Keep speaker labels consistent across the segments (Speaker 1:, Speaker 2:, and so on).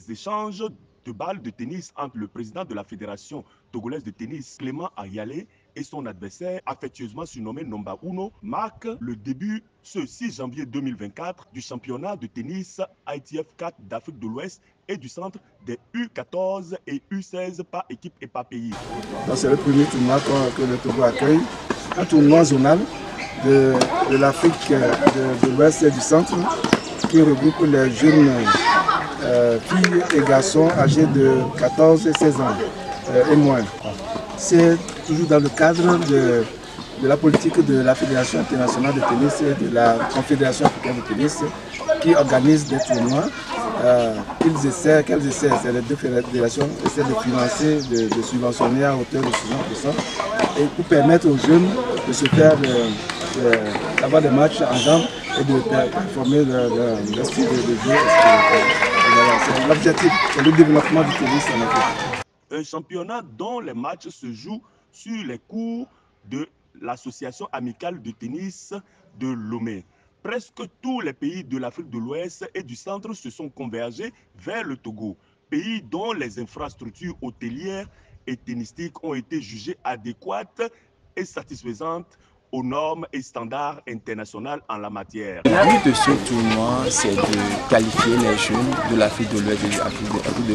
Speaker 1: les échanges de balles de tennis entre le président de la Fédération togolaise de tennis, Clément Ayalé, et son adversaire, affectueusement surnommé Nomba Uno, marquent le début, ce 6 janvier 2024, du championnat de tennis ITF 4 d'Afrique de l'Ouest et du centre des U14 et U16 par équipe et par pays.
Speaker 2: C'est le premier tournoi que le Togo accueille, un tournoi zonal de l'Afrique de l'Ouest et du centre qui regroupe les jeunes filles et garçons âgés de 14 et 16 ans et moins. C'est toujours dans le cadre de la politique de la Fédération internationale de tennis et de la Confédération africaine de tennis qui organise des tournois qu'elles essaient, c'est les deux fédérations, essaient de financer, de subventionner à hauteur de 60% et pour permettre aux jeunes de se faire, d'avoir des matchs en jambes et de performer leur style de jeu. C'est l'objectif, c'est le développement du tennis en Afrique.
Speaker 1: Un championnat dont les matchs se jouent sur les cours de l'association amicale de tennis de Lomé. Presque tous les pays de l'Afrique de l'Ouest et du centre se sont convergés vers le Togo, pays dont les infrastructures hôtelières et tennistiques ont été jugées adéquates et satisfaisantes aux normes et standards internationaux en la matière.
Speaker 3: Le but de ce tournoi, c'est de qualifier les jeunes de l'Afrique de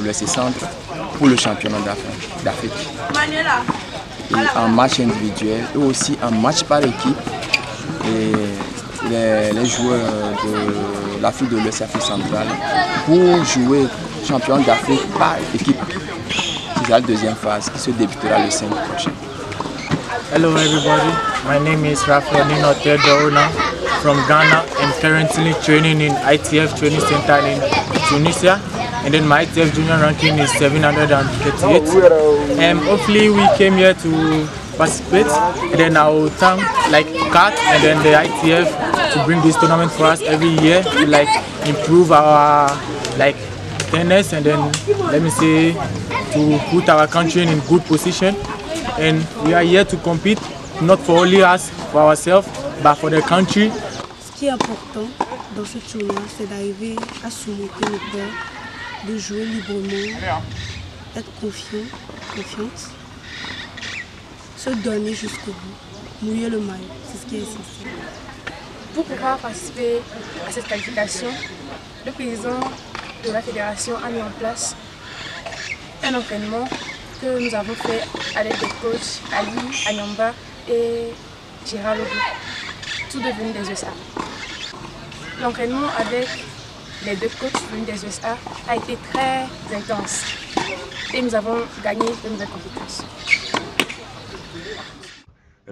Speaker 3: l'Ouest et centre pour le championnat d'Afrique. Et en match individuel et aussi en match par équipe. Et les joueurs de l'Afrique de l'Ouest et Afrique centrale pour jouer champion d'Afrique par équipe. C'est la deuxième phase qui se débutera le 5 prochain.
Speaker 4: Hello everybody, my name is Rafael Nino Tedouna from Ghana and currently training in ITF Training Center in Tunisia. And then my ITF junior ranking is 738. Hopefully we came here to participate, and then I will thank CAT and then the ITF to bring this tournament for us every year to improve our tennis, and then let me say to put our country in good position. And we are here to compete, not for only us, for ourselves, but for the country.
Speaker 5: Ce qui est important dans ce tournoi, c'est d'arriver à surmonter nos peurs, de jouer librement, être confiante, se donner jusqu'au bout, mouiller le maillot, c'est ce qui est essentiel.
Speaker 6: Pour pouvoir participer à cette qualification, le président de la fédération a mis en place un entraînement que nous avons fait avec des coachs Ali, Anyamba et Gérard Lobo, tous devenus des USA. L'entraînement avec les deux coachs venus des USA a été très intense et nous avons gagné de nouvelles compétences.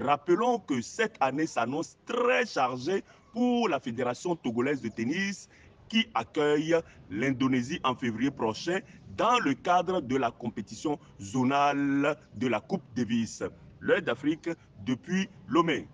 Speaker 1: Rappelons que cette année s'annonce très chargée pour la Fédération togolaise de tennis qui accueille l'Indonésie en février prochain dans le cadre de la compétition zonale de la Coupe Davis. L'Œil d'Afrique depuis Lomé.